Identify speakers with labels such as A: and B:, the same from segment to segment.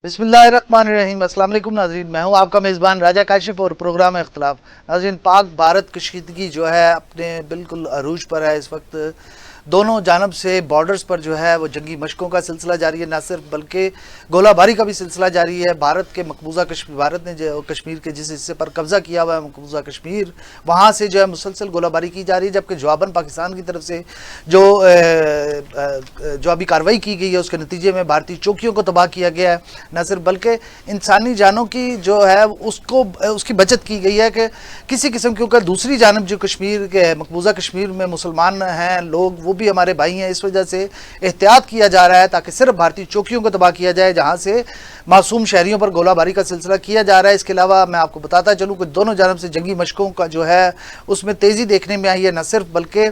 A: बिस्मिल्लाहिर्रहमानिर्रहीम। अस्सलाम वालेकुम नाज़रीन, मैं हूं आपका मेज़बान राजा काशिफ और प्रोग्राम इख्तिलाफ। नाज़रीन, पाक भारत कशीदगी जो है अपने बिल्कुल अरूज पर है। इस वक्त दोनों जानब से बॉर्डर्स पर जो है वो जंगी मशकों का सिलसिला जारी है, ना सिर्फ बल्कि गोलाबारी का भी सिलसिला जारी है। भारत के मकबूजा कश्मीर, भारत ने जो कश्मीर के जिस हिस्से पर कब्ज़ा किया हुआ है मकबूजा कश्मीर, वहाँ से जो है मुसलसल गोलाबारी की जा रही है, जबकि जवाबन पाकिस्तान की तरफ से जो अभी कार्रवाई की गई है उसके नतीजे में भारतीय चौकियों को तबाह किया गया है। न सिर्फ बल्कि इंसानी जानों की जो है उसकी बचत की गई है कि किसी किस्म की, क्योंकि दूसरी जानब जो कश्मीर के मकबूजा कश्मीर में मुसलमान हैं लोग, वो भी हमारे भाई हैं। इस वजह से एहतियात किया जा रहा है ताकि सिर्फ भारतीय चौकियों को तबाह किया जाए जहाँ से मासूम शहरियों पर गोलाबारी का सिलसिला किया जा रहा है। इसके अलावा मैं आपको बताता चलूँ कि दोनों जानब से जंगी मशकों का जो है उसमें तेज़ी देखने में आई है। न सिर्फ बल्कि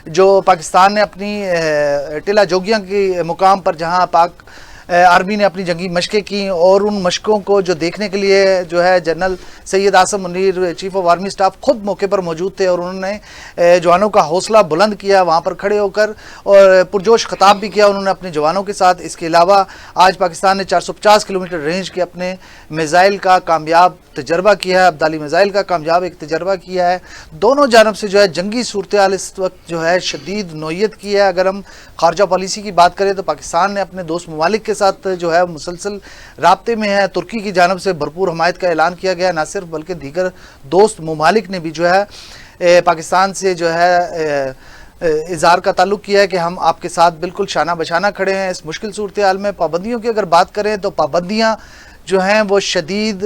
A: जो पाकिस्तान ने अपनी टिला जोगियाँ की मुकाम पर जहाँ पाक आर्मी ने अपनी जंगी मशकें की, और उन मशकों को जो देखने के लिए जो है general Syed Asim Munir chief of army staff खुद मौके पर मौजूद थे और उन्होंने जवानों का हौसला बुलंद किया वहाँ पर खड़े होकर, और पुरजोश खिताब भी किया उन्होंने अपने जवानों के साथ। इसके अलावा आज पाकिस्तान ने 450 किलोमीटर रेंज के अपने मिज़ाइल का कामयाब तजर्बा किया है, अब्दाली मिज़ाइल का कामयाब एक तजर्बा किया है। दोनों जानब से जो है जंगी सूरत हाल इस वक्त जो है शदीद नोयत की है। अगर हम खारजा पॉलिसी की बात करें तो पाकिस्तान ने अपने दोस्त ममालिक के साथ जो है मुसलसल राब्ते में है। तुर्की की जानब से भरपूर हमायत का ऐलान किया गया, ना सिर्फ बल्कि दीगर दोस्त ममालिक ने भी जो है पाकिस्तान से जो है इज़हार का ताल्लुक़ किया है कि हम आपके साथ बिल्कुल शाना बशाना खड़े हैं इस मुश्किल सूरत हाल में। पाबंदियों की अगर बात करें तो पाबंदियाँ जो हैं वो शदीद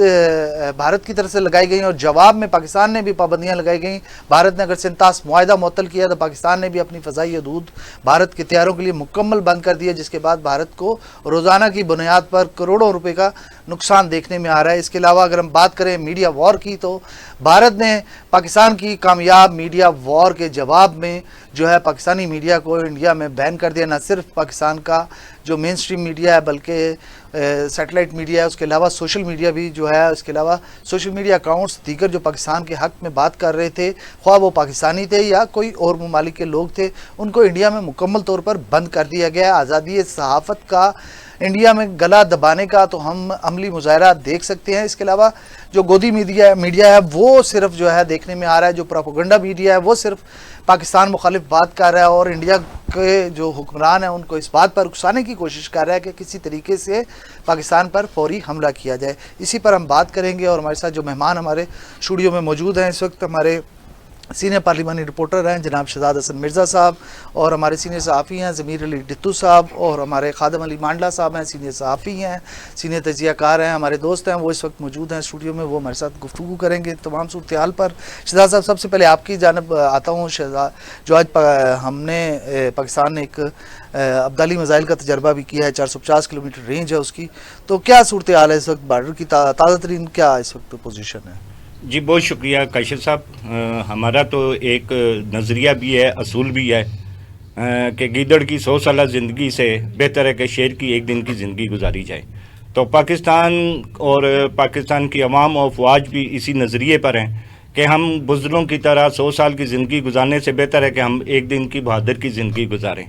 A: भारत की तरफ से लगाई गई, और जवाब में पाकिस्तान ने भी पाबंदियां लगाई गई। भारत ने अगर सिंतास मुआहदा मुअत्तल किया तो पाकिस्तान ने भी अपनी फ़ज़ाई हदूद भारत के तैयारों के लिए मुकम्मल बंद कर दिया, जिसके बाद भारत को रोज़ाना की बुनियाद पर करोड़ों रुपए का नुकसान देखने में आ रहा है। इसके अलावा अगर हम बात करें मीडिया वॉर की, तो भारत ने पाकिस्तान की कामयाब मीडिया वॉर के जवाब में जो है पाकिस्तानी मीडिया को इंडिया में बैन कर दिया। न सिर्फ पाकिस्तान का जो मेन स्ट्रीम मीडिया है बल्कि सैटेलाइट मीडिया है, उसके अलावा सोशल मीडिया भी जो है, उसके अलावा सोशल मीडिया अकाउंट्स दीगर जो पाकिस्तान के हक़ में बात कर रहे थे, ख्वाह वो पाकिस्तानी थे या कोई और ममालिक के लोग थे, उनको इंडिया में मुकम्मल तौर पर बंद कर दिया गया है। आज़ादी सहाफ़त का इंडिया में गला दबाने का तो हम अमली मुजाहरा देख सकते हैं। इसके अलावा जो गोदी मीडिया है वो सिर्फ जो है देखने में आ रहा है, जो प्रोपेगेंडा मीडिया है वो सिर्फ पाकिस्तान मुखालिफ बात कर रहा है, और इंडिया के जो हुक्मरान हैं उनको इस बात पर उकसाने की कोशिश कर रहा है कि किसी तरीके से पाकिस्तान पर फौरी हमला किया जाए। इसी पर हम बात करेंगे, और हमारे साथ जो मेहमान हमारे स्टूडियो में मौजूद हैं इस वक्त, हमारे सीनियर पार्लिमानी रिपोर्टर हैं जनाब शहजाद हसन मिर्ज़ा साहब, और हमारे सीनियर सहाफ़ी हैं ज़मीर अली डित्तू साहब, और हमारे खादम अली मांडला साहब हैं सीनियर सहाफ़ी हैं, सीनियर तजियाकार हैं, हमारे दोस्त हैं, वो इस वक्त मौजूद हैं स्टूडियो में, वो हमारे साथ गुफ्तगू करेंगे तमाम सूरत हाल पर। शहजाद साहब, सबसे पहले आपकी जानब आता हूँ। शहजाद, जो आज हमने पाकिस्तान ने एक अब्दाली मिज़ाइल का तजर्बा भी किया है, 450 किलोमीटर रेंज है उसकी, तो क्या सूरत हाल है इस वक्त बॉर्डर की? ताज़ा तरीन क्या इस वक्त पोजीशन है?
B: जी बहुत शुक्रिया काशिफ साहब। हमारा तो एक नज़रिया भी है, असूल भी है कि गीदड़ की 100 साल ज़िंदगी से बेहतर है कि शेर की एक दिन की ज़िंदगी गुजारी जाए। तो पाकिस्तान और पाकिस्तान की अवाम और अफवाज भी इसी नज़रिए पर हैं कि हम बुज़ुर्गों की तरह 100 साल की ज़िंदगी गुजारने से बेहतर है कि हम एक दिन की बहादुर की ज़िंदगी गुजारें।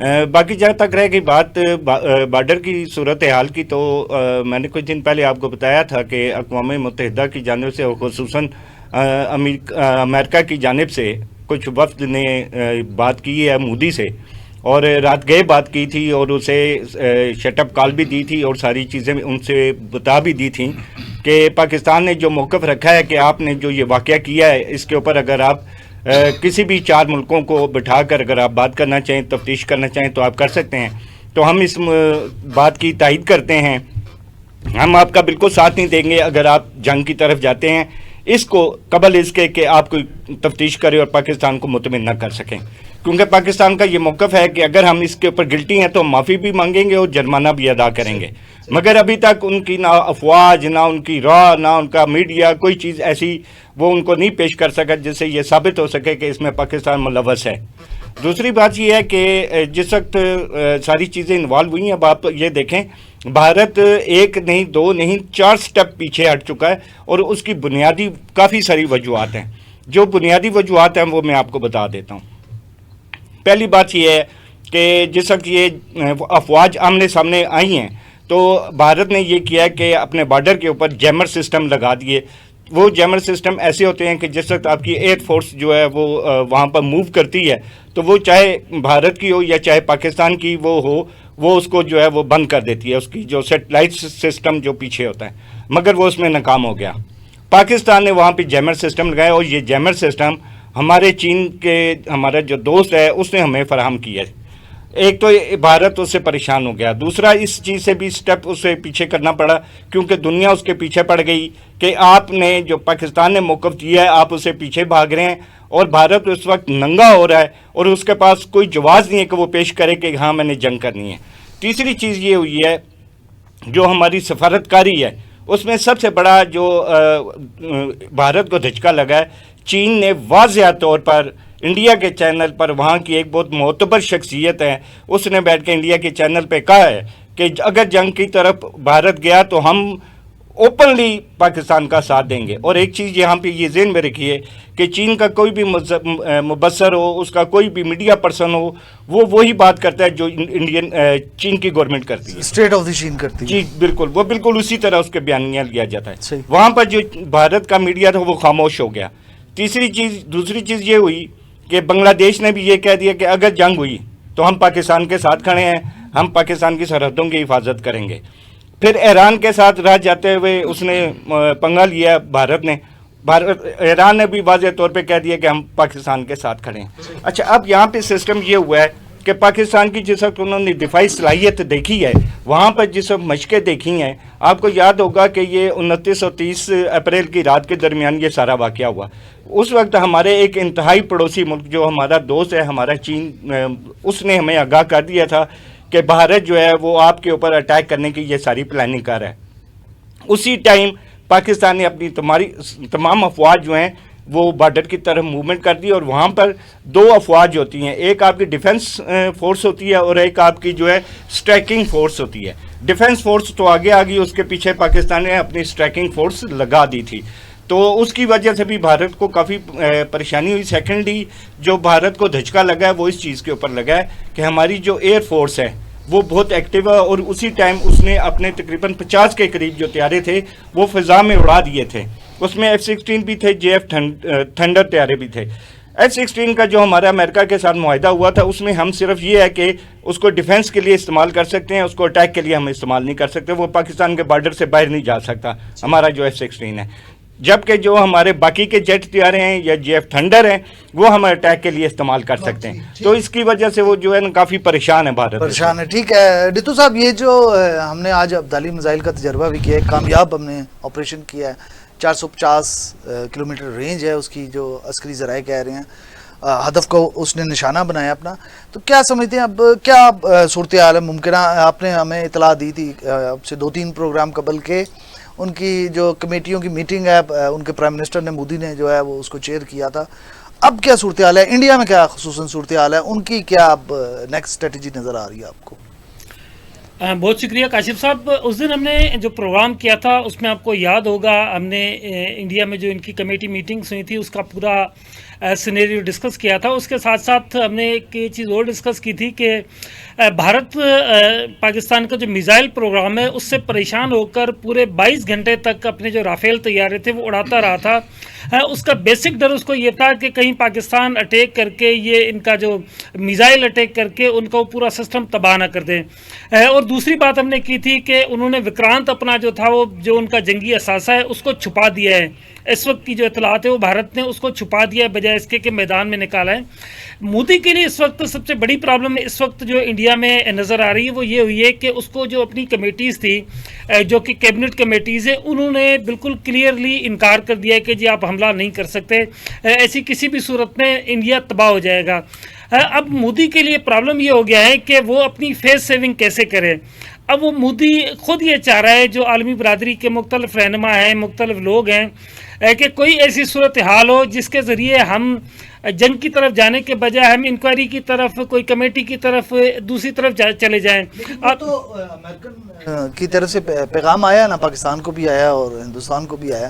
B: बाकी जहाँ तक रह गई बात बॉर्डर की सूरत हाल की, तो मैंने कुछ दिन पहले आपको बताया था कि अक़वाम मुत्तहिदा की जानिब से और ख़ुसूसन अमेरिका की जानिब से कुछ वफ़द ने बात की है मोदी से, और रात गए बात की थी और उसे शटअप कॉल भी दी थी और सारी चीज़ें उनसे बता भी दी थी कि पाकिस्तान ने जो मौक़िफ़ रखा है कि आपने जो ये वाक़या किया है इसके ऊपर अगर आप किसी भी 4 मुल्कों को बिठाकर अगर आप बात करना चाहें, तफ्तीश करना चाहें तो आप कर सकते हैं। तो हम इस बात की तायीद करते हैं, हम आपका बिल्कुल साथ नहीं देंगे अगर आप जंग की तरफ जाते हैं, इसको कबल इसके कि आप कोई तफ्तीश करें और पाकिस्तान को मुतमिन न कर सकें, क्योंकि पाकिस्तान का ये मौक़िफ़ है कि अगर हम इसके ऊपर गिल्टी हैं तो माफ़ी भी मांगेंगे और जुर्माना भी अदा करेंगे। मगर अभी तक उनकी ना अफवाज, ना उनकी राह, ना उनका मीडिया कोई चीज़ ऐसी वो उनको नहीं पेश कर सका जिससे ये साबित हो सके कि इसमें पाकिस्तान मुलव्वस है। दूसरी बात ये है कि जिस वक्त सारी चीज़ें इन्वॉल्व हुई हैं, अब आप ये देखें भारत 1 नहीं 2 नहीं 4 स्टेप पीछे हट चुका है, और उसकी बुनियादी काफ़ी सारी वजूहात हैं। जो बुनियादी वजूहात हैं वो मैं आपको बता देता हूँ। पहली बात ये है कि जिस वक्त ये अफवाज आमने सामने आई हैं تو بھارت نے یہ کیا کہ اپنے بارڈر کے اوپر جیمر سسٹم لگا دیے. وہ جیمر سسٹم ایسے ہوتے ہیں کہ جس وقت آپ کی ایئر فورس جو ہے وہ وہاں پر موو کرتی ہے تو وہ چاہے بھارت کی ہو یا چاہے پاکستان کی وہ اس کو جو ہے وہ بند کر دیتی ہے, اس کی جو سیٹلائٹ سسٹم جو پیچھے ہوتا ہے, مگر وہ اس میں ناکام ہو گیا. پاکستان نے وہاں پہ جیمر سسٹم لگایا اور یہ جیمر سسٹم ہمارے چین کے ہمارا جو دوست ہے اس نے ہمیں فراہم کیا ہے. ایک تو بھارت اس سے پریشان ہو گیا, دوسرا اس چیز سے بھی سٹیپ اسے پیچھے کرنا پڑا کیونکہ دنیا اس کے پیچھے پڑ گئی کہ آپ نے جو پاکستان نے موقف دیا ہے آپ اسے پیچھے بھاگ رہے ہیں, اور بھارت اس وقت ننگا ہو رہا ہے اور اس کے پاس کوئی جواز نہیں ہے کہ وہ پیش کرے کہ ہاں میں نے جنگ کرنی ہے. تیسری چیز یہ ہوئی ہے جو ہماری سفارتکاری ہے اس میں سب سے بڑا جو بھارت کو دھچکا لگا ہے, چین نے واضح طور پر انڈیا کے چینل پر, وہاں کی ایک بہت معتبر شخصیت ہے, اس نے بیٹھ کے انڈیا کے چینل پہ کہا ہے کہ اگر جنگ کی طرف بھارت گیا تو ہم اوپنلی پاکستان کا ساتھ دیں گے. اور ایک چیز یہاں پہ یہ ذہن میں رکھیے کہ چین کا کوئی بھی مبصر ہو, اس کا کوئی بھی میڈیا پرسن ہو, وہ وہی بات کرتا ہے جو چین کی گورنمنٹ کرتی ہے,
A: اسٹیٹ آف دی چین کرتی ہے.
B: جی بالکل, وہ بالکل اسی طرح اس کے بیانیہ لیا جاتا ہے.
A: صحیح.
B: وہاں پر جو بھارت کا میڈیا تھا وہ خاموش ہو گیا. دوسری چیز یہ ہوئی کہ بنگلہ دیش نے بھی یہ کہہ دیا کہ اگر جنگ ہوئی تو ہم پاکستان کے ساتھ کھڑے ہیں, ہم پاکستان کی سرحدوں کی حفاظت کریں گے. پھر ایران کے ساتھ راہ جاتے ہوئے اس نے پنگا لیا بھارت نے, ایران نے بھی واضح طور پہ کہہ دیا کہ ہم پاکستان کے ساتھ کھڑے ہیں. اچھا, اب یہاں پہ سسٹم یہ ہوا ہے کہ پاکستان کی جس وقت انہوں نے دفاعی صلاحیت دیکھی ہے, وہاں پر جس وقت مشقیں دیکھی ہیں, آپ کو یاد ہوگا کہ یہ 29 اور 30 اپریل کی رات کے درمیان یہ سارا واقعہ ہوا. اس وقت ہمارے ایک انتہائی پڑوسی ملک جو ہمارا دوست ہے ہمارا چین, اس نے ہمیں آگاہ کر دیا تھا کہ بھارت جو ہے وہ آپ کے اوپر اٹیک کرنے کی یہ ساری پلاننگ کر رہا ہے. اسی ٹائم پاکستان نے اپنی تمام افواج جو ہیں وہ بارڈر کی طرف موومنٹ کر دی, اور وہاں پر 2 افواج ہوتی ہیں, ایک آپ کی ڈیفنس فورس ہوتی ہے اور ایک آپ کی جو ہے اسٹرائکنگ فورس ہوتی ہے. ڈیفنس فورس تو آگے آ گئی, اس کے پیچھے پاکستان نے اپنی اسٹرائکنگ فورس لگا دی تھی, تو اس کی وجہ سے بھی بھارت کو کافی پریشانی ہوئی. سیکنڈلی جو بھارت کو دھچکا لگا ہے وہ اس چیز کے اوپر لگا ہے کہ ہماری جو ایئر فورس ہے وہ بہت ایکٹیو ہے, اور اسی ٹائم اس نے اپنے تقریباً 50 کے قریب جو طیارے تھے وہ فضا میں اڑا دیے تھے. اس میں F-16 بھی تھے, JF تھنڈر طیارے بھی تھے. F-16 کا جو ہمارا امریکہ کے ساتھ معاہدہ ہوا تھا اس میں ہم صرف یہ ہے کہ اس کو ڈیفنس کے لیے استعمال کر سکتے ہیں, اس کو اٹیک کے لیے ہم استعمال نہیں کر سکتے, وہ پاکستان کے بارڈر سے باہر نہیں جا سکتا ہمارا جو F-16 ہے. جبکہ جو ہمارے باقی کے جیٹ طیارے ہیں یا JF تھنڈر ہیں وہ ہم اٹیک کے لیے استعمال کر سکتے ہیں. تو اس کی وجہ سے وہ جو ہے نا کافی پریشان ہے بھارت,
A: پریشان ہے. ٹھیک ہے ڈیٹو صاحب, یہ جو ہم نے آج ابدالی میزائل کا تجربہ بھی کیا ہے, کامیاب ہم نے آپریشن کیا ہے, 450 کلومیٹر رینج ہے اس کی, جو عسکری ذرائع کہہ رہے ہیں, ہدف کو اس نے نشانہ بنایا اپنا. تو کیا سمجھتے ہیں اب کیا صورتحال ہے ممکنہ؟ آپ نے ہمیں اطلاع دی تھی اب سے 2-3 پروگرام قبل کے ان کی جو کمیٹیوں کی میٹنگ ہے, ان کے پرائم منسٹر نے مودی نے جو ہے وہ اس کو چیئر کیا تھا. اب کیا صورتحال ہے انڈیا میں, کیا خصوصاً صورتحال ہے ان کی, کیا اب نیکسٹ اسٹریٹجی نظر آ رہی ہے آپ کو؟
C: بہت شکریہ کاشف صاحب. اس دن ہم نے جو پروگرام کیا تھا اس میں آپ کو یاد ہوگا ہم نے انڈیا میں جو ان کی کمیٹی میٹنگس ہوئی تھی اس کا پورا سینیریو ڈسکس کیا تھا. اس کے ساتھ ساتھ ہم نے ایک چیز اور ڈسکس کی تھی کہ بھارت پاکستان کا جو میزائل پروگرام ہے اس سے پریشان ہو کر پورے 22 گھنٹے تک اپنے جو رافیل طیارے تھے وہ اڑاتا رہا تھا. اس کا بیسک ڈر اس کو یہ تھا کہ کہیں پاکستان اٹیک کر کے یہ ان کا جو میزائل اٹیک کر کے ان کا پورا سسٹم تباہ نہ کر دیں. اور دوسری بات ہم نے کی تھی کہ انہوں نے وکرانت اپنا جو تھا وہ جو ان کا جنگی اثاثہ ہے اس کو چھپا دیا ہے. اس وقت کی جو اطلاعات ہے وہ بھارت نے اس کو چھپا دیا ہے بجائے اس کے کہ میدان میں نکالا ہے. مودی کے لیے اس وقت سب سے بڑی پرابلم اس وقت جو انڈیا میں نظر آ رہی ہے وہ یہ ہوئی ہے کہ اس کو جو اپنی کمیٹیز تھی جو کہ کیبنٹ کمیٹیز ہیں انہوں نے بالکل کلیئرلی انکار کر دیا ہے کہ جی آپ حملہ نہیں کر سکتے, ایسی کسی بھی صورت میں انڈیا تباہ ہو جائے گا. اب مودی کے لیے پرابلم یہ ہو گیا ہے کہ وہ اپنی فیس سیونگ کیسے کرے. اب وہ مودی خود یہ چاہ رہا ہے, جو عالمی برادری کے مختلف رہنما ہیں, مختلف لوگ ہیں, کہ کوئی ایسی صورتحال ہو جس کے ذریعے ہم جنگ کی طرف جانے کے بجائے ہم انکوائری کی طرف, کوئی کمیٹی کی طرف, دوسری طرف چلے جائیں.
A: اب تو امریکن کی طرف سے پیغام آیا نا, پاکستان کو بھی آیا اور ہندوستان کو بھی آیا,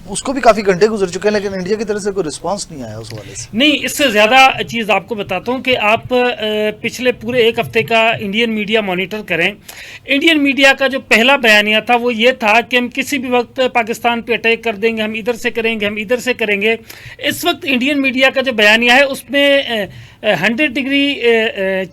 A: اس کو بھی کافی گھنٹے گزر چکے ہیں لیکن انڈیا کی طرف سے کوئی رسپانس نہیں آیا اس حوالے سے.
C: نہیں، اس سے زیادہ چیز آپ کو بتاتا ہوں کہ آپ پچھلے پورے ایک ہفتے کا انڈین میڈیا مانیٹر کریں. انڈین میڈیا کا جو پہلا بیانیہ تھا وہ یہ تھا کہ ہم کسی بھی وقت پاکستان پہ اٹیک کر دیں گے، ہم ادھر سے کریں گے، ہم ادھر سے کریں گے. اس وقت انڈین میڈیا کا جو بیانیہ ہے اس میں 100 ڈگری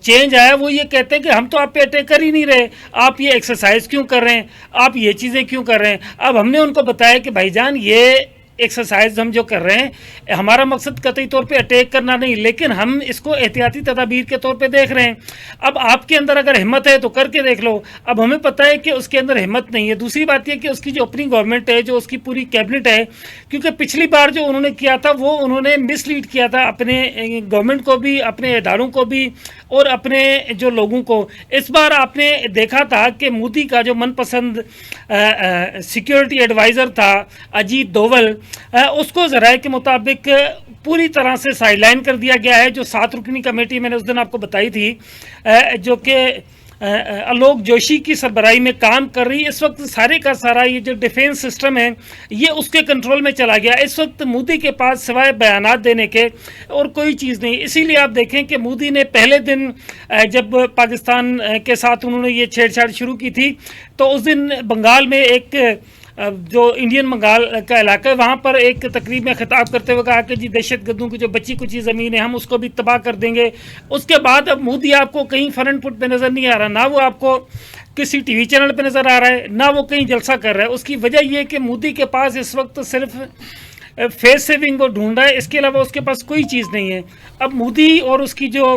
C: چینج آیا. وہ یہ کہتے ہیں کہ ہم تو آپ پہ اٹیک کر ہی نہیں رہے، آپ یہ ایکسرسائز کیوں کر رہے ہیں، آپ یہ چیزیں کیوں کر رہے ہیں. اب ہم نے ان کو بتایا کہ بھائی جان یہ ایکسرسائز ہم جو کر رہے ہیں ہمارا مقصد قطعی طور پہ اٹیک کرنا نہیں، لیکن ہم اس کو احتیاطی تدابیر کے طور پہ دیکھ رہے ہیں. اب آپ کے اندر اگر ہمت ہے تو کر کے دیکھ لو. اب ہمیں پتہ ہے کہ اس کے اندر ہمت نہیں ہے. دوسری بات یہ کہ اس کی جو اپنی گورنمنٹ ہے، جو اس کی پوری کیبنٹ ہے، کیونکہ پچھلی بار جو انہوں نے کیا تھا وہ انہوں نے مس لیڈ کیا تھا اپنے گورنمنٹ کو بھی، اپنے اداروں کو بھی اور اپنے جو لوگوں کو. اس بار آپ نے دیکھا تھا کہ مودی کا جو من پسند سیکیورٹی ایڈوائزر تھا اجیت دوول، اس کو ذرائع کے مطابق پوری طرح سے سائیڈ لائن کر دیا گیا ہے. جو 7 رکنی کمیٹی میں نے اس دن آپ کو بتائی تھی جو کہ الوک جوشی کی سربراہی میں کام کر رہی ہے، اس وقت سارے کا سارا یہ جو ڈیفینس سسٹم ہے یہ اس کے کنٹرول میں چلا گیا. اس وقت مودی کے پاس سوائے بیانات دینے کے اور کوئی چیز نہیں. اسی لیے آپ دیکھیں کہ مودی نے پہلے دن جب پاکستان کے ساتھ انہوں نے یہ چھیڑ چھاڑ شروع کی تھی تو اس دن بنگال میں ایک جو انڈین بنگال کا علاقہ ہے وہاں پر ایک تقریب میں خطاب کرتے ہوئے کہا کہ جی دہشت گردوں کی جو بچی کچی زمین ہے ہم اس کو بھی تباہ کر دیں گے. اس کے بعد اب مودی آپ کو کہیں فرنٹ فٹ پہ نظر نہیں آ رہا، نہ وہ آپ کو کسی ٹی وی چینل پہ نظر آ رہا ہے، نہ وہ کہیں جلسہ کر رہا ہے. اس کی وجہ یہ کہ مودی کے پاس اس وقت صرف فیس سیونگ کو ڈھونڈ رہا ہے، اس کے علاوہ اس کے پاس کوئی چیز نہیں ہے. اب مودی اور اس کی جو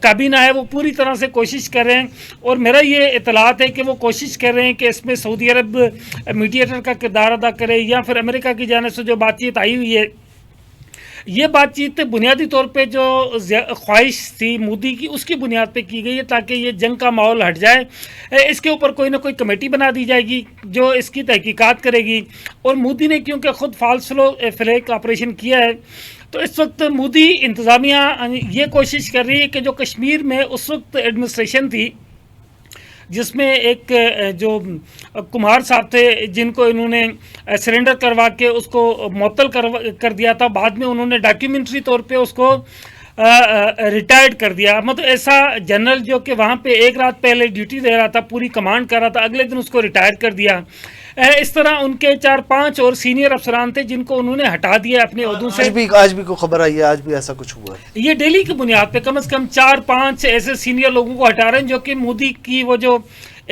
C: کابینہ ہے وہ پوری طرح سے کوشش کر رہے ہیں اور میرا یہ اطلاعات ہے کہ وہ کوشش کر رہے ہیں کہ اس میں سعودی عرب میڈیٹر کا کردار ادا کرے یا پھر امریکہ کی جانب سے جو بات چیت آئی ہوئی ہے. یہ بات چیت بنیادی طور پہ جو خواہش تھی مودی کی اس کی بنیاد پہ کی گئی ہے تاکہ یہ جنگ کا ماحول ہٹ جائے. اس کے اوپر کوئی نہ کوئی کمیٹی بنا دی جائے گی جو اس کی تحقیقات کرے گی. اور مودی نے کیونکہ خود فالس فلیگ آپریشن کیا ہے تو اس وقت مودی انتظامیہ یہ کوشش کر رہی ہے کہ جو کشمیر میں اس وقت ایڈمنسٹریشن تھی جس میں ایک جو کمار صاحب تھے جن کو انہوں نے سرنڈر کروا کے اس کو معطل کر دیا تھا، بعد میں انہوں نے ڈاکیومنٹری طور پہ اس کو ریٹائرڈ کر دیا. مطلب ایسا جنرل جو کہ وہاں پہ ایک رات پہلے ڈیوٹی دے رہا تھا، پوری کمانڈ کر رہا تھا، اگلے دن اس کو ریٹائر کر دیا. اس طرح ان کے 4-5 اور سینئر افسران تھے جن کو انہوں نے ہٹا دیا اپنے عہدوں سے.
A: آج بھی کوئی خبر آئی ہے، آج بھی ایسا کچھ ہوا ہے.
C: یہ ڈیلی کی بنیاد پہ کم از کم 4-5 ایسے سینئر لوگوں کو ہٹا رہے ہیں جو کہ مودی کی وہ جو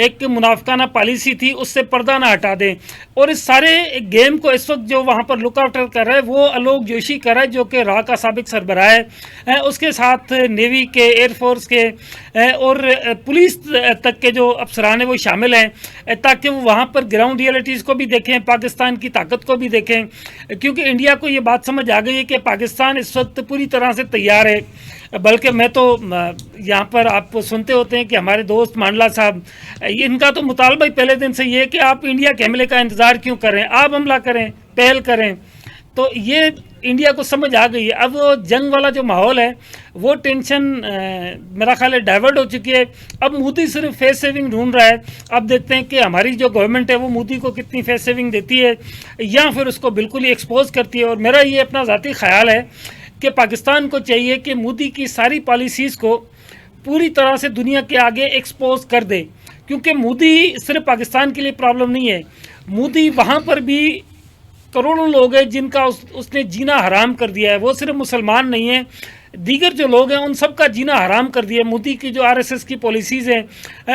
C: ایک منافقانہ پالیسی تھی اس سے پردہ نہ ہٹا دیں. اور اس سارے گیم کو اس وقت جو وہاں پر لک آؤٹر کر رہا ہے وہ الوک جوشی کر رہا ہے جو کہ را کا سابق سربراہ ہے. اس کے ساتھ نیوی کے، ایئر فورس کے اور پولیس تک کے جو افسران ہیں وہ شامل ہیں تاکہ وہ وہاں پر گراؤنڈ ریئلٹیز کو بھی دیکھیں، پاکستان کی طاقت کو بھی دیکھیں. کیونکہ انڈیا کو یہ بات سمجھ آ گئی ہے کہ پاکستان اس وقت پوری طرح سے تیار ہے. بلکہ میں تو یہاں پر آپ سنتے ہوتے ہیں کہ ہمارے دوست مانڈلا صاحب، ان کا تو مطالبہ ہی پہلے دن سے یہ ہے کہ آپ انڈیا کے حملے کا انتظار کیوں کریں، آپ حملہ کریں، پہل کریں. تو یہ انڈیا کو سمجھ آ گئی ہے. اب وہ جنگ والا جو ماحول ہے وہ ٹینشن میرا خیال ہے ڈائیورٹ ہو چکی ہے. اب مودی صرف فیس سیونگ ڈھونڈ رہا ہے. اب دیکھتے ہیں کہ ہماری جو گورنمنٹ ہے وہ مودی کو کتنی فیس سیونگ دیتی ہے یا پھر اس کو بالکل ہی ایکسپوز کرتی ہے. اور میرا یہ اپنا ذاتی خیال ہے کہ پاکستان کو چاہیے کہ مودی کی ساری پالیسیز کو پوری طرح سے دنیا کے آگے ایکسپوز کر دے. کیونکہ مودی صرف پاکستان کے لیے پرابلم نہیں ہے، مودی وہاں پر بھی کروڑوں لوگ ہیں جن کا اس نے جینا حرام کر دیا ہے. وہ صرف مسلمان نہیں ہیں، دیگر جو لوگ ہیں ان سب کا جینا حرام کر دیا. مودی کی جو RSS کی پالیسیز ہیں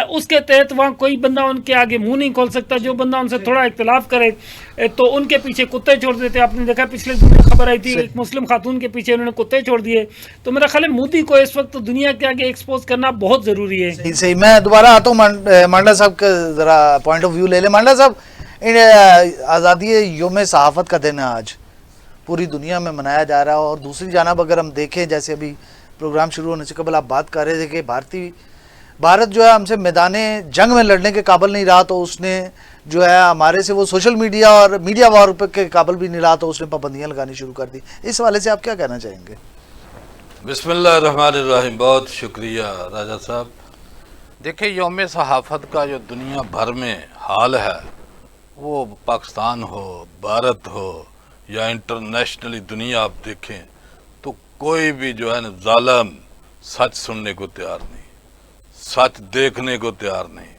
C: اس کے تحت وہاں کوئی بندہ ان کے آگے منہ نہیں کھول سکتا. جو بندہ ان سے تھوڑا اختلاف کرے تو ان کے پیچھے کتے چھوڑ دیتے. آپ نے دیکھا پچھلے دن خبر آئی تھی ایک مسلم خاتون کے پیچھے انہوں نے کتے چھوڑ دیے. تو میرا خیال ہے مودی کو اس وقت دنیا کے آگے ایکسپوز کرنا بہت ضروری ہے.
A: صحیح. میں دوبارہ آتا ہوں مانڈلا صاحب کا ذرا پوائنٹ آف ویو لے لیں. مانڈلا صاحب، آزادی یوم صحافت کا دن ہے آج، پوری دنیا میں منایا جا رہا ہے. اور دوسری جانب اگر ہم دیکھیں جیسے ابھی پروگرام شروع ہونے سے قبل آپ بات کر رہے تھے کہ بھارت جو ہے ہم سے میدان جنگ میں لڑنے کے قابل نہیں رہا تو اس نے جو ہے ہمارے سے وہ سوشل میڈیا اور میڈیا وار کے قابل بھی نہیں رہا تو اس نے پابندیاں لگانی شروع کر دی. اس حوالے سے آپ کیا کہنا چاہیں گے؟
D: بسم اللہ الرحمن الرحیم. بہت شکریہ راجہ صاحب. دیکھیں یوم صحافت کا جو دنیا بھر میں حال ہے वो पाकिस्तान हो, भारत हो या इंटरनेशनली दुनिया आप देखें तो कोई भी जो है ना जालिम सच सुनने को तैयार नहीं, सच देखने को तैयार नहीं।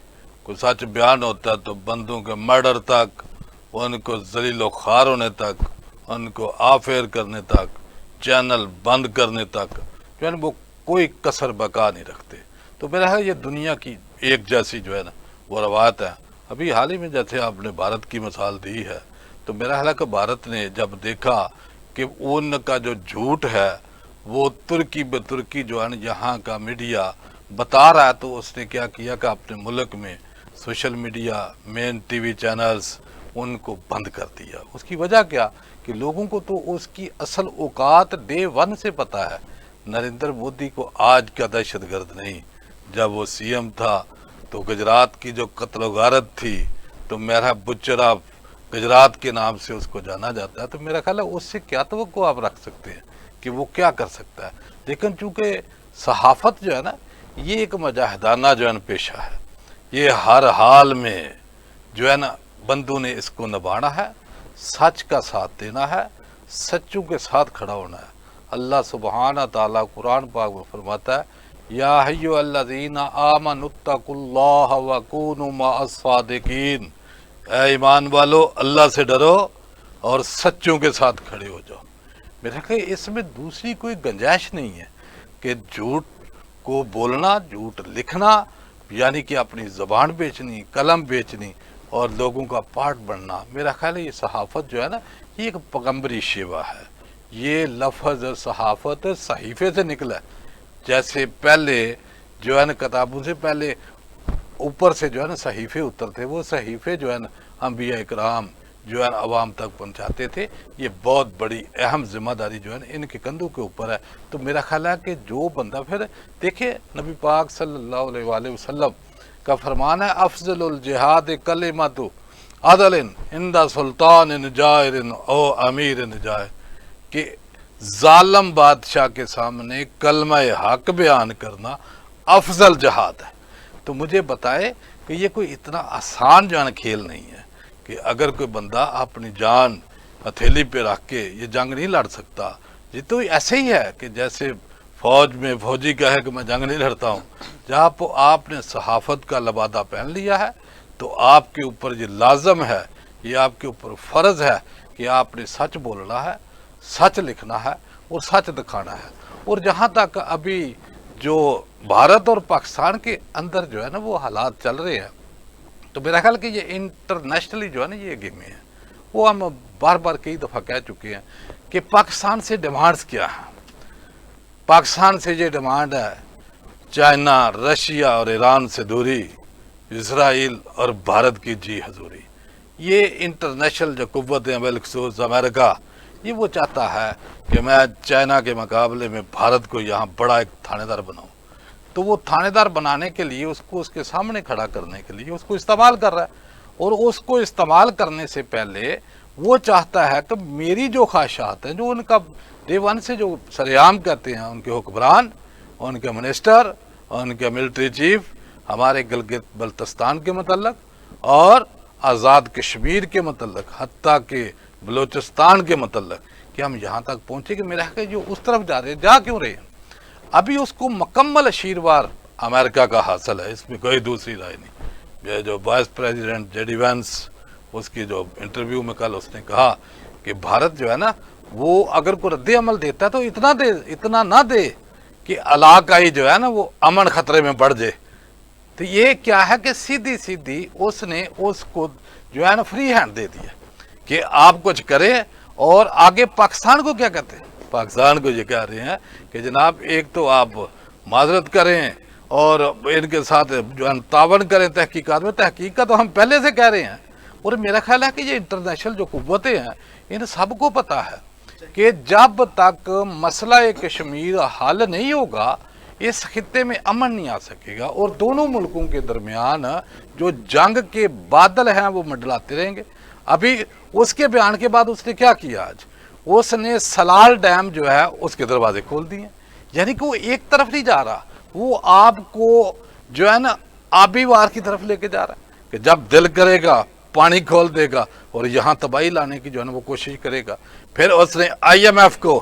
D: कोई सच बयान होता तो बंदों के मर्डर तक, उनको जलीलो ख्वार होने तक, उनको आफेयर करने तक, चैनल बंद करने तक जो है ना वो कोई कसर बका नहीं रखते। तो मेरा है ये दुनिया की एक जैसी जो है ना वो रवायत है। अभी हाल ही में जैसे आपने भारत की मिसाल दी है, तो मेरा ख्याल है कि भारत ने जब देखा कि उनका जो झूठ है वो तुर्की ब तुर्की जो है ना यहाँ का मीडिया बता रहा है, तो उसने क्या किया कि अपने मुल्क में social media, main TV channels उनको बंद कर दिया। उसकी वजह क्या कि लोगों को तो उसकी असल औकात डे वन से पता है। नरेंद्र मोदी को आज का दहशतगर्द नहीं, जब वो सीएम था तो गुजरात की जो कत्ल गारत थी तो मेरा बुच्चरा गुजरात के नाम से उसको जाना जाता है। तो मेरा ख्याल है उससे क्या तवक्को आप रख सकते हैं कि वो क्या कर सकता है। लेकिन चूंकि सहाफत जो है ना ये एक मुजाहिदाना जो है ना पेशा है, ये हर हाल में जो है ना बंदों ने इसको निभाना है, सच का साथ देना है, सच्चों के साथ खड़ा होना है। अल्लाह सुब्हाना ताला कुरान पाक में फरमाता है, या अय्युहल्लज़ीना आमनुत्तकुल्लाह व कूनू मअस सादिकीन, ऐ ईमान वालो अल्लाह से डरो और सच्चों के साथ खड़े हो जाओ। मेरा ख्याल इसमें दूसरी कोई गुंजाइश नहीं है कि झूठ को बोलना, झूठ लिखना, यानी कि अपनी ज़बान बेचनी, कलम बेचनी और लोगों का पार्ट बनना। मेरा ख्याल है ये सहाफ़त जो है ना ये एक पैगंबरी शेवा है। ये लफ्ज़ सहाफ़त सहीफ़े से निकला है। जैसे पहले जो है ना किताबों से पहले ऊपर से जो है ना सहीफ़े उतरते, वो सहीफ़े जो है ना अंबिया इकराम जो है ना अवाम तक पहुंचाते थे। ये बहुत बड़ी अहम जिम्मेदारी जो है ना इनके कंधों के ऊपर है। तो मेरा ख्याल है कि जो बंदा फिर देखिए नबी पाक सल्लल्लाहु अलैहि वसल्लम का फरमान है, अफजलुल जिहाद कलिमतु अदलिन इंदा सुल्तान जायरिन ओ अमीर जायर, कि जालिम बादशाह के सामने कलमा हक बयान करना अफजल जिहाद है। तो मुझे बताए कि ये कोई इतना आसान जो है खेल नहीं है कि अगर कोई बंदा अपनी जान हथेली पे रख के ये जंग नहीं लड़ सकता। ये तो ऐसे ही है कि जैसे फौज में फौजी कहे कि मैं जंग नहीं लड़ता हूँ। जब आपने सहाफत का लबादा पहन लिया है तो आपके ऊपर ये लाजम है, ये आपके ऊपर फ़र्ज़ है कि आपने सच बोलना है, सच लिखना है और सच दिखाना है। और जहाँ तक अभी जो भारत और पाकिस्तान के अंदर जो है ना वो हालात चल रहे हैं, तो मेरा ख्याल कि ये इंटरनेशनली जो है ना ये गेमें हैं, वो हम बार बार कई दफ़ा कह चुके हैं कि पाकिस्तान से डिमांड्स क्या हैं। पाकिस्तान से ये डिमांड है चाइना, रशिया और ईरान से दूरी, इसराइल और भारत की जी हजूरी। ये इंटरनेशनल जो कुव्वतें बिलखसूस अमेरिका, ये वो चाहता है कि मैं चाइना के मुकाबले में भारत को यहाँ बड़ा एक थानेदार बनाऊँ। तो वो थानेदार बनाने के लिए उसको उसके सामने खड़ा करने के लिए उसको इस्तेमाल कर रहा है। और उसको इस्तेमाल करने से पहले वो चाहता है कि मेरी जो ख्वाहिशात हैं, जो उनका डे वन से जो सरेआम कहते हैं उनके हुक्मरान, उनके मिनिस्टर, उनके मिलिट्री चीफ, हमारे गिलगित बल्तिस्तान के मतलब और आज़ाद कश्मीर के मतलब, हत्ता के बलूचिस्तान के मतलब, कि हम यहाँ तक पहुँचे कि मेरा है जो उस तरफ जा रहे हैं, जा क्यों रहे हैं। अभी उसको मुकम्मल आशीर्वाद अमेरिका का हासिल है, इसमें कोई दूसरी राय नहीं। ये जो वाइस प्रेसिडेंट जेडी वैंस, उसकी जो इंटरव्यू में कल उसने कहा कि भारत जो है ना वो अगर कोई रद्द अमल देता है तो इतना ना दे कि इलाकाई जो है ना वो अमन खतरे में बढ़ जाए। तो ये क्या है कि सीधी सीधी उसने उसको जो है ना फ्री हैंड दे दिया कि आप कुछ करें। और आगे पाकिस्तान को क्या कहते हैं, पाकिस्तान को ये कह रहे हैं कि जनाब एक तो आप माजरत करें और इनके साथ जो है तावन करें तहकीकात में। तहकीक का तो हम पहले से कह रहे हैं। और मेरा ख्याल है कि ये इंटरनेशनल जो कुव्वतें हैं इन सबको पता है कि जब तक मसला कश्मीर हल नहीं होगा इस खित्ते में अमन नहीं आ सकेगा। और दोनों मुल्कों के दरमियान जो जंग के बादल हैं वो मंडलाते रहेंगे। अभी उसके बयान के बाद उसने क्या किया, आज उसने सलाल डैम जो है उसके दरवाजे खोल दिए। यानी कि वो एक तरफ नहीं जा रहा, वो आपको जो है ना आबी वार की तरफ लेके जा रहा है कि जब दिल करेगा पानी खोल देगा और यहाँ तबाही लाने की जो है ना वो कोशिश करेगा। फिर उसने IMF को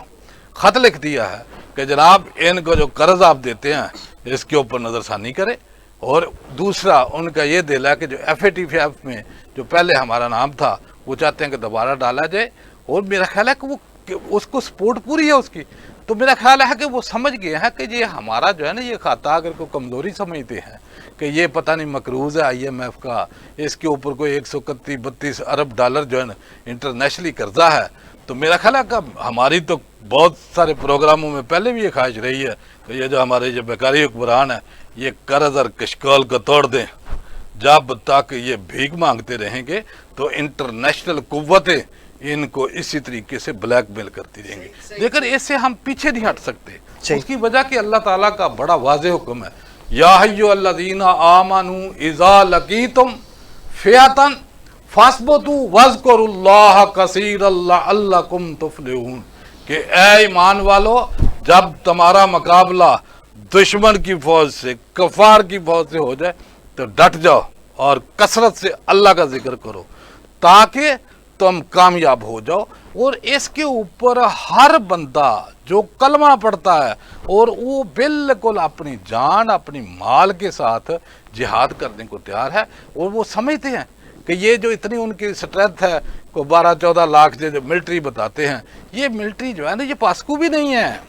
D: ख़त लिख दिया है कि जनाब इनको जो कर्ज आप देते हैं इसके ऊपर नज़रसानी करें। और दूसरा उनका ये दिल है कि जो FATF में जो पहले हमारा नाम था वो चाहते हैं कि दोबारा डाला जाए। और मेरा ख्याल है कि उसको सपोर्ट पूरी है उसकी। तो मेरा ख्याल है कि वो समझ गए हैं कि ये हमारा जो है ना ये खाता अगर को कमज़ोरी समझते हैं कि ये पता नहीं मकरूज़ है IMF का, इसके ऊपर कोई 131-32 अरब डॉलर जो है ना इंटरनेशनली कर्जा है। तो मेरा ख्याल है कि हमारी तो बहुत सारे प्रोग्रामों में पहले भी ये ख्वाहिश रही है कि ये जो हमारे जो बेकारी हुक्मरान है ये कर्ज और कशकाल को तोड़ दें। जब तक ये भीख मांगते रहेंगे तो इंटरनेशनल कुव्वतें इनको इसी तरीके से ब्लैकमेल करती रहेंगी, लेकिन इससे हम पीछे नहीं हट सकते। उसकी वजह कि अल्लाह ताला का बड़ा वाज़ेह हुक्म है, या अय्युहल्लज़ीना आमनू इज़ा लकीतुम फ़िअतन फस्बतू वज़कुरुल्लाह कसीरन लअल्लकुम तुफ़लिहून, कि ऐ ईमान वालो जब तुम्हारा मुकाबला दुश्मन की फौज से, कफार की फौज से हो जाए तो डट जाओ और कसरत से अल्लाह का जिक्र करो ताकि तुम कामयाब हो जाओ। और इसके ऊपर हर बंदा जो कलमा पढ़ता है और वो बिल्कुल अपनी जान अपनी माल के साथ जिहाद करने को तैयार है। और वो समझते हैं कि ये जो इतनी उनकी स्ट्रेंथ है को 12-14 लाख जो मिलिट्री बताते हैं, ये मिलिट्री जो है ना ये पास्कू भी नहीं है।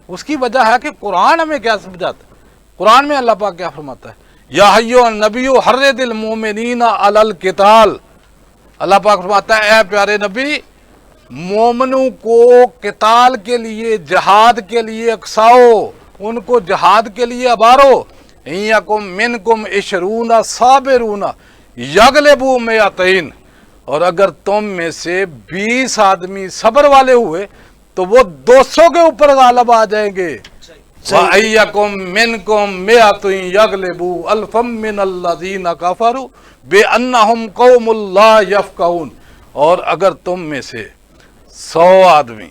D: उसकी वजह है कि कुरान हमें क्या समझाता है। कुरान में अल्लाह पाक क्या फरमाता है, या अय्युहन नबिय्यु हर्रिदिल मुमिनीना अलल किताल। अल्लाह पाक फरमाता है, ऐ प्यारे नबी मोमनों को किताल के लिए, जहाद के लिए अक्साओ, उनको जहाद के लिए अबारो। इयकुम मिनकुम इशरूना साबिरूना यगलिबू मिअतैन, और अगर तुम में से 20 आदमी सब्र वाले हुए तो वो 200 के ऊपर गालिब आ जाएंगे। वअयकुम मिनकुम मिअतुन यगलिबू अल्फम मिनल्लज़ीना कफरू बिअन्नहुम कौमुल ला यफ़क़हून, और अगर तुम में से 100 आदमी,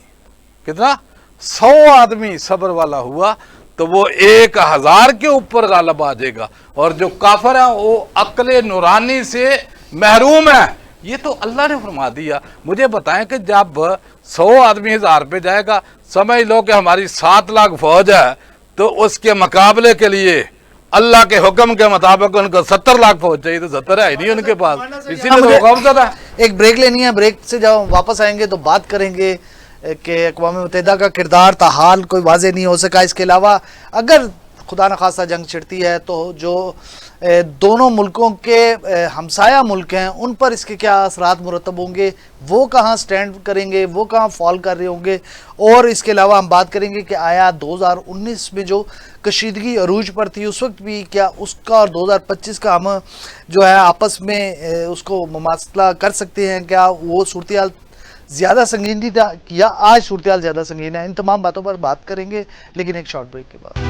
D: कितना 100 आदमी सब्र वाला हुआ तो वो 1000 के ऊपर गालिब आ जाएगा। और जो काफिर है वो अक्ल नूरानी से महरूम है। ये तो अल्लाह ने फरमा दिया। मुझे बताएं कि जब 100 आदमी 1000 पे जाएगा, समझ लो कि हमारी 7 लाख फौज है, तो उसके मुकाबले के लिए अल्लाह के हुक्म के मुताबिक उनको 70 लाख फौज चाहिए, तो 70 है नहीं उनके पास, इसीलिए तो मुकाबला है।
A: एक ब्रेक लेनी है, ब्रेक से जब वापस आएंगे तो बात करेंगे कि अक़वाम मुत्तहिदा का किरदार ताहाल कोई वाज़ेह नहीं हो सका। इसके अलावा अगर खुदा न खासा जंग छिड़ती है तो जो दोनों मुल्कों के हमसाया मुल्क हैं उन पर इसके क्या असरात मुरतब होंगे, वो कहाँ स्टैंड करेंगे, वो कहाँ फॉल कर रहे होंगे। और इसके अलावा हम बात करेंगे कि आया 2019 में जो कशीदगी अरूज पर थी उस वक्त भी क्या उसका और 2025 का हम जो है आपस में उसको मुमासला कर सकते हैं, क्या वो सूरत ज़्यादा संगीन थी या आज सूरत ज़्यादा संगीन है। इन तमाम बातों पर बात करेंगे लेकिन एक शॉर्ट ब्रेक के बाद।